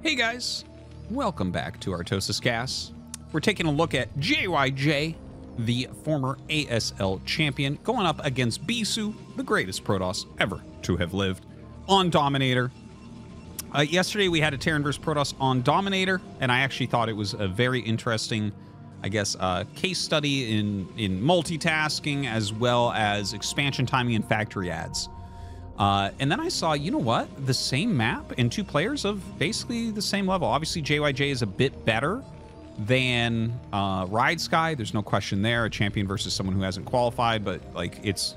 Hey guys, welcome back to ArtosisCasts. We're taking a look at JYJ, the former ASL champion, going up against Bisu, the greatest Protoss ever to have lived, on Dominator. Yesterday we had a Terran vs. Protoss on Dominator, and I actually thought it was a very interesting, case study in multitasking as well as expansion timing and factory adds. And then I saw, you know what? The same map and two players of basically the same level. Obviously, JYJ is a bit better than Ride Sky. There's no question there. A champion versus someone who hasn't qualified, but like it's,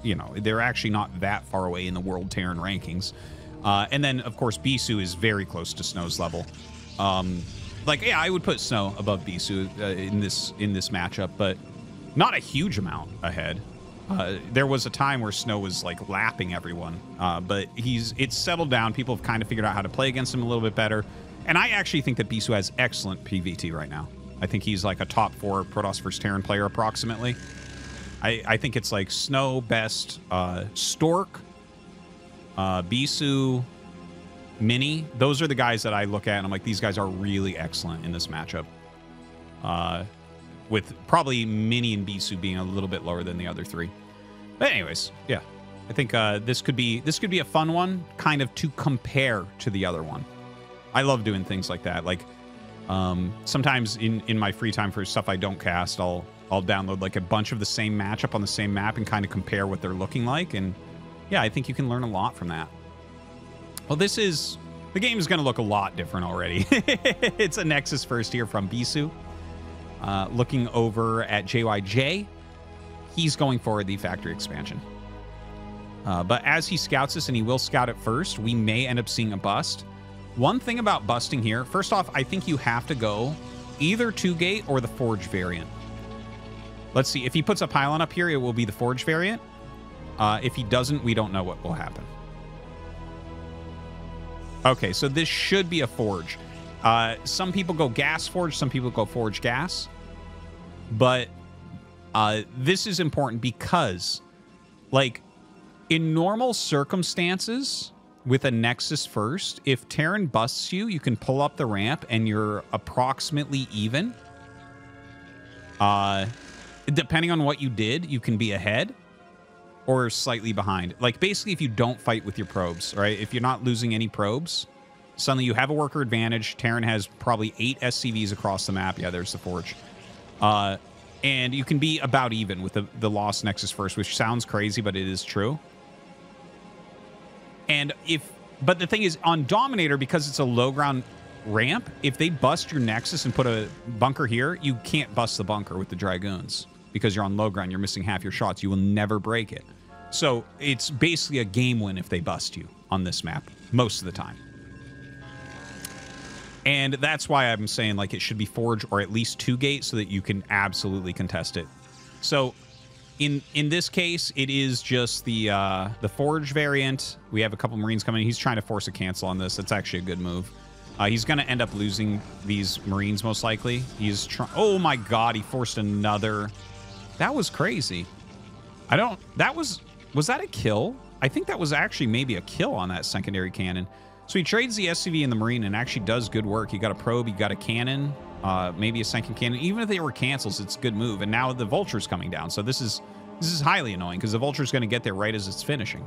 you know, they're actually not that far away in the world Terran rankings. And then, of course, Bisu is very close to Snow's level. Yeah, I would put Snow above Bisu in this matchup, but not a huge amount ahead. There was a time where Snow was like lapping everyone, but it's settled down. People have kind of figured out how to play against him a little bit better. And I actually think that Bisu has excellent PVT right now. I think he's like a top 4 Protoss vs. Terran player approximately. I think it's like Snow best, Stork, Bisu, Mini. Those are the guys that I look at and I'm like, these guys are really excellent in this matchup. With probably Mini and Bisu being a little bit lower than the other three. But anyways, yeah. I think this could be a fun one, kind of to compare to the other one. I love doing things like that. Like sometimes in my free time for stuff I don't cast, I'll download like a bunch of the same matchup on the same map and kind of compare what they're looking like. And yeah, I think you can learn a lot from that. Well, the game is going to look a lot different already. It's a Nexus first here from Bisu. Looking over at JYJ, he's going for the factory expansion. But as he scouts this, and he will scout it first, we may end up seeing a bust. One thing about busting here, first off, I think you have to go either 2-gate or the Forge variant. Let's see, if he puts a pylon up here, it will be the Forge variant. If he doesn't, we don't know what will happen. Okay, so this should be a Forge. Some people go gas forge, some people go forge gas. But this is important because, like, in normal circumstances with a Nexus first, if Terran busts you, you can pull up the ramp and you're approximately even. Depending on what you did, you can be ahead or slightly behind. Like, basically, if you don't fight with your probes, right? If you're not losing any probes, suddenly you have a worker advantage. Terran has probably 8 SCVs across the map. Yeah, there's the Forge. And you can be about even with the lost Nexus first, which sounds crazy, but it is true. And but the thing is, on Dominator, because it's a low ground ramp, if they bust your Nexus and put a bunker here, you can't bust the bunker with the Dragoons. Because you're on low ground, you're missing half your shots. You will never break it. So it's basically a game win if they bust you on this map, most of the time. And that's why I'm saying, like, it should be Forge or at least 2-gate so that you can absolutely contest it. So in this case, it is just the Forge variant. We have a couple Marines coming in. He's trying to force a cancel on this. That's actually a good move. He's going to end up losing these Marines most likely. He's trying... Oh, my God. He forced another... That was crazy. Was that a kill? I think that was actually maybe a kill on that secondary cannon. So he trades the SCV and the Marine and actually does good work. He got a probe, he got a cannon, maybe a second cannon. Even if they were cancels, it's a good move. And now the Vulture's coming down. So this is highly annoying because the Vulture's going to get there right as it's finishing.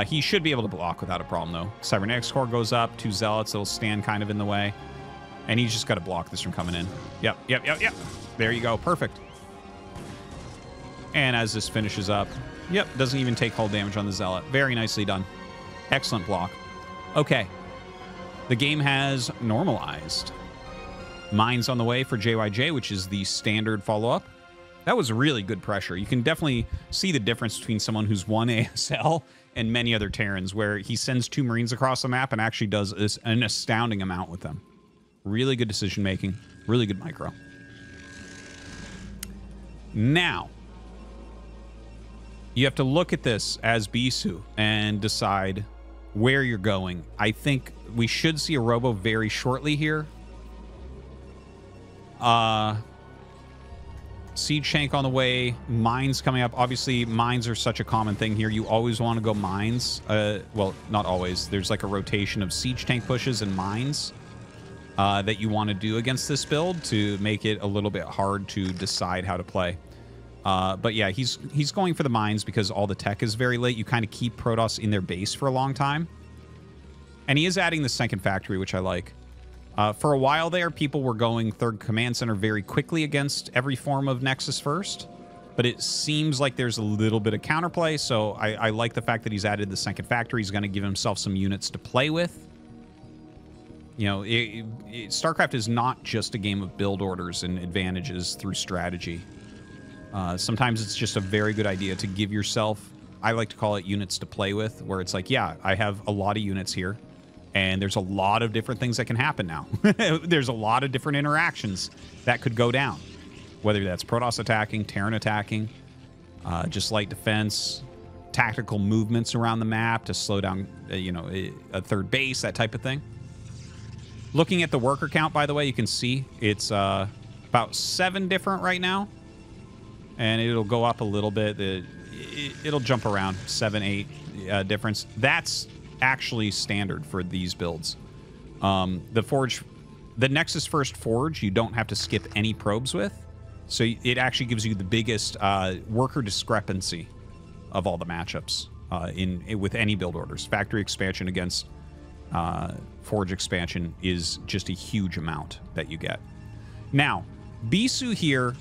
He should be able to block without a problem, though. Cybernetics Core goes up, 2 Zealots, it'll stand kind of in the way. And he's just got to block this from coming in. Yep. There you go. Perfect. And as this finishes up, yep, doesn't even take hull damage on the Zealot. Very nicely done. Excellent block. Okay. The game has normalized. Mines on the way for JYJ, which is the standard follow-up. That was really good pressure. You can definitely see the difference between someone who's won ASL and many other Terrans, where he sends 2 Marines across the map and actually does an astounding amount with them. Really good decision-making. Really good micro. Now, you have to look at this as Bisu and decide where you're going. I think we should see a robo very shortly here. Siege tank on the way. Mines coming up. Obviously, mines are such a common thing here. You always want to go mines. Well, not always. There's like a rotation of siege tank pushes and mines that you want to do against this build to make it a little bit hard to decide how to play. But yeah, he's going for the mines because all the tech is very late. You kind of keep Protoss in their base for a long time. And he is adding the second factory, which I like. For a while there, people were going third command center very quickly against every form of Nexus first. But it seems like there's a little bit of counterplay, so I like the fact that he's added the second factory. He's going to give himself some units to play with. You know, StarCraft is not just a game of build orders and advantages through strategy. Sometimes it's just a very good idea to give yourself, I like to call it units to play with, where it's like, yeah, I have a lot of units here. And there's a lot of different things that can happen now. There's a lot of different interactions that could go down. Whether that's Protoss attacking, Terran attacking, just light defense, tactical movements around the map to slow down, you know, a third base, that type of thing. Looking at the worker count, by the way, you can see it's about 7 different right now. And it'll go up a little bit. It'll jump around 7, 8 difference. That's actually standard for these builds. The Nexus First Forge, you don't have to skip any probes with. So it actually gives you the biggest worker discrepancy of all the matchups with any build orders. Factory expansion against Forge expansion is just a huge amount that you get. Now, Bisu here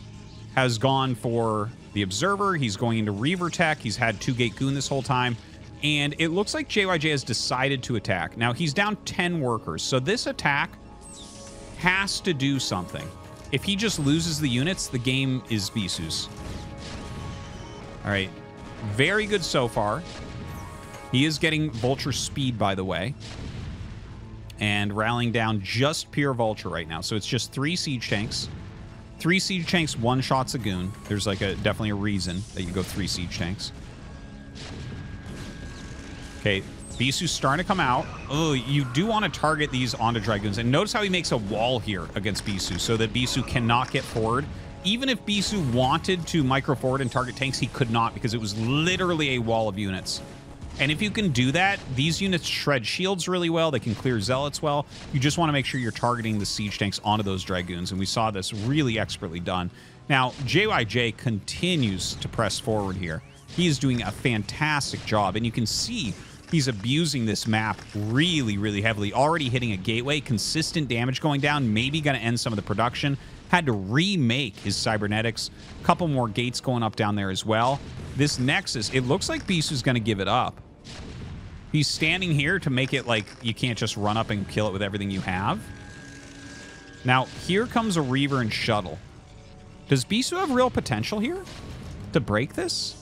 has gone for the Observer. He's going into Reaver Tech. He's had 2-gate Goon this whole time. And it looks like JYJ has decided to attack. Now, he's down 10 workers, so this attack has to do something. If he just loses the units, the game is Bisu's. All right. Very good so far. He is getting Vulture speed, by the way. And rallying down just pure Vulture right now. So it's just 3 siege tanks. 3 siege tanks, 1 shots a Goon. There's like definitely a reason that you go 3 siege tanks. Okay, Bisu's starting to come out. Oh, you do want to target these onto Dragoons. And notice how he makes a wall here against Bisu so that Bisu cannot get forward. Even if Bisu wanted to micro forward and target tanks, he could not because it was literally a wall of units. And if you can do that, these units shred shields really well. They can clear zealots well. You just want to make sure you're targeting the siege tanks onto those Dragoons. And we saw this really expertly done. Now, JYJ continues to press forward here. He is doing a fantastic job. And you can see he's abusing this map really, really heavily. Already hitting a gateway, consistent damage going down, maybe going to end some of the production. Had to remake his cybernetics. A couple more gates going up down there as well. This Nexus, it looks like Bisu's going to give it up. He's standing here to make it like you can't just run up and kill it with everything you have. Now, here comes a Reaver and Shuttle. Does Bisu have real potential here to break this?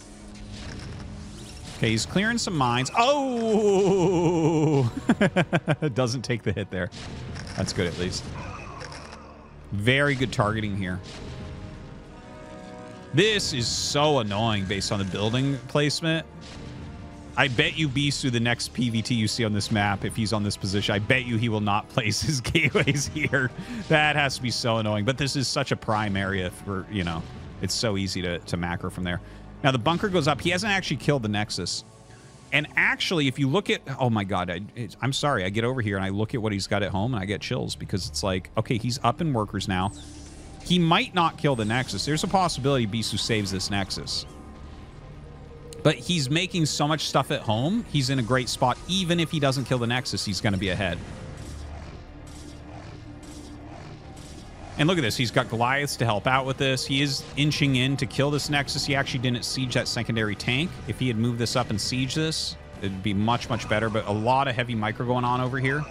Okay, he's clearing some mines. Oh! Doesn't take the hit there. That's good, at least. Very good targeting here. This is so annoying based on the building placement. I bet you Bisu, the next PVT you see on this map, if he's on this position, I bet you he will not place his gateways here. That has to be so annoying. But this is such a prime area for, you know, it's so easy to macro from there. Now, the bunker goes up. He hasn't actually killed the Nexus. And actually, if you look at... Oh, my God. I'm sorry. I get over here and I look at what he's got at home and I get chills because it's like, okay, he's up in workers now. He might not kill the Nexus. There's a possibility Bisu saves this Nexus. But he's making so much stuff at home. He's in a great spot. Even if he doesn't kill the Nexus, he's going to be ahead. And look at this. He's got Goliaths to help out with this. He is inching in to kill this Nexus. He actually didn't siege that secondary tank. If he had moved this up and siege this, it'd be much, much better. But a lot of heavy micro going on over here.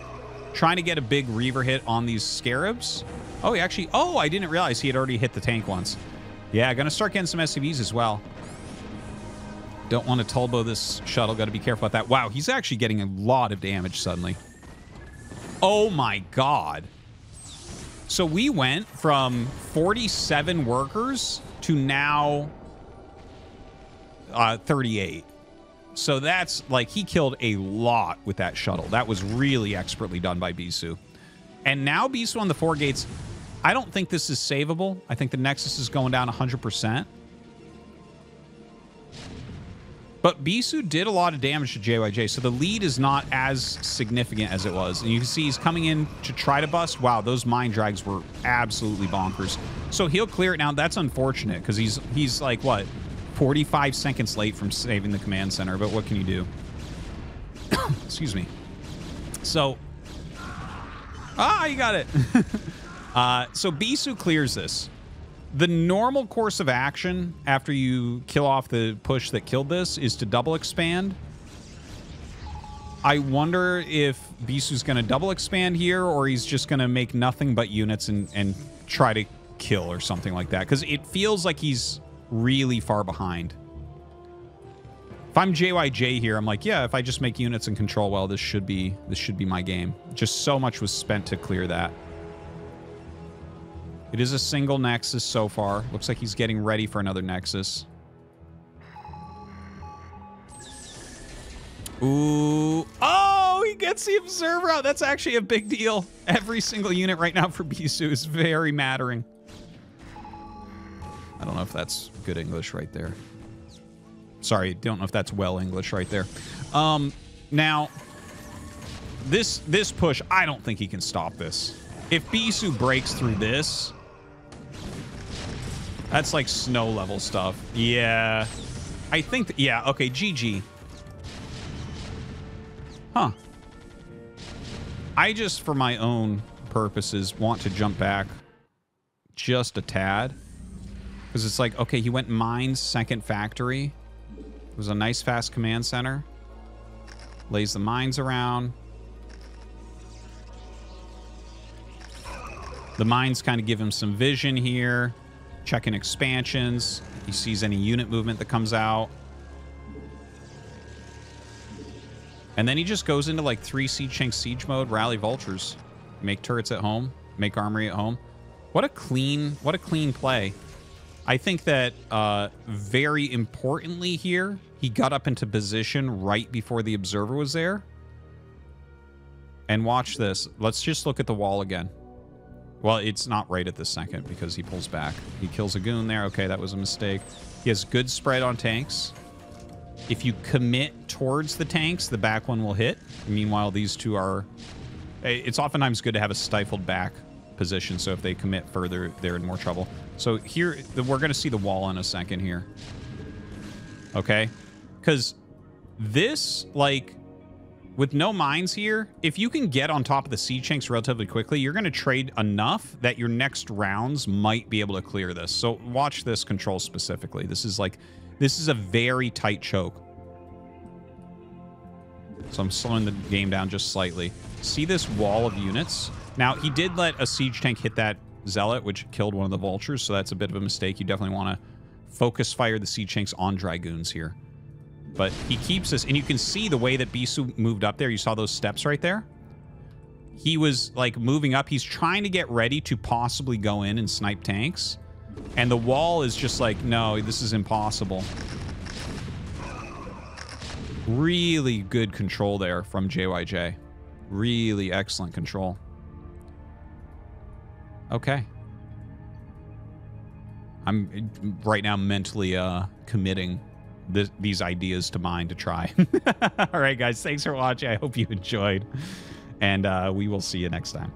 Trying to get a big Reaver hit on these Scarabs. Oh, he actually... Oh, I didn't realize he had already hit the tank once. Yeah, going to start getting some SCVs as well. Don't want to Tulbo this shuttle. Got to be careful about that. Wow, he's actually getting a lot of damage suddenly. Oh, my God. So we went from 47 workers to now 38. So that's like he killed a lot with that shuttle. That was really expertly done by Bisu. And now Bisu on the 4 gates, I don't think this is savable. I think the Nexus is going down 100%. But Bisu did a lot of damage to JYJ, so the lead is not as significant as it was. And you can see he's coming in to try to bust. Wow, those mind drags were absolutely bonkers. So he'll clear it now. That's unfortunate because he's like, what, 45 seconds late from saving the command center. But what can you do? Excuse me. So, you got it. So Bisu clears this. The normal course of action after you kill off the push that killed this is to double expand. I wonder if Bisu's going to double expand here or he's just going to make nothing but units and try to kill or something like that. Because it feels like he's really far behind. If I'm JYJ here, I'm like, yeah, if I just make units and control well, this should be my game. Just so much was spent to clear that. It is a single Nexus so far. Looks like he's getting ready for another Nexus. Ooh. Oh, he gets the Observer out. That's actually a big deal. Every single unit right now for Bisu is very mattering. I don't know if that's good English right there. Sorry, don't know if that's well English right there. Now, this push, I don't think he can stop this. If Bisu breaks through this... That's like snow level stuff. Yeah. I think... yeah, okay, GG. Huh. I just, for my own purposes, want to jump back just a tad. Because it's like, okay, he went mines, second factory. It was a nice, fast command center. Lays the mines around. The mines kind of give him some vision here. Checking expansions. He sees any unit movement that comes out. And then he just goes into like 3 Siege Tank siege mode, rally vultures. Make turrets at home. Make armory at home. What a clean play. I think that very importantly here, he got up into position right before the Observer was there. And watch this. Let's just look at the wall again. Well, it's not right at this second because he pulls back. He kills a goon there. Okay, that was a mistake. He has good spread on tanks. If you commit towards the tanks, the back one will hit. Meanwhile, these two are... It's oftentimes good to have a stifled back position, so if they commit further, they're in more trouble. So here, we're going to see the wall in a second here. Okay? Because this, like... With no mines here, if you can get on top of the siege tanks relatively quickly, you're going to trade enough that your next rounds might be able to clear this. So watch this control specifically. This is a very tight choke. So I'm slowing the game down just slightly. See this wall of units? Now, he did let a siege tank hit that zealot, which killed one of the vultures, so that's a bit of a mistake. You definitely want to focus fire the siege tanks on dragoons here. But he keeps this, and you can see the way that Bisu moved up there. You saw those steps right there? He was, like, moving up. He's trying to get ready to possibly go in and snipe tanks. And the wall is just like, no, this is impossible. Really good control there from JYJ. Really excellent control. Okay. I'm right now mentally committing these ideas to mine to try. All right, guys. Thanks for watching. I hope you enjoyed. And we will see you next time.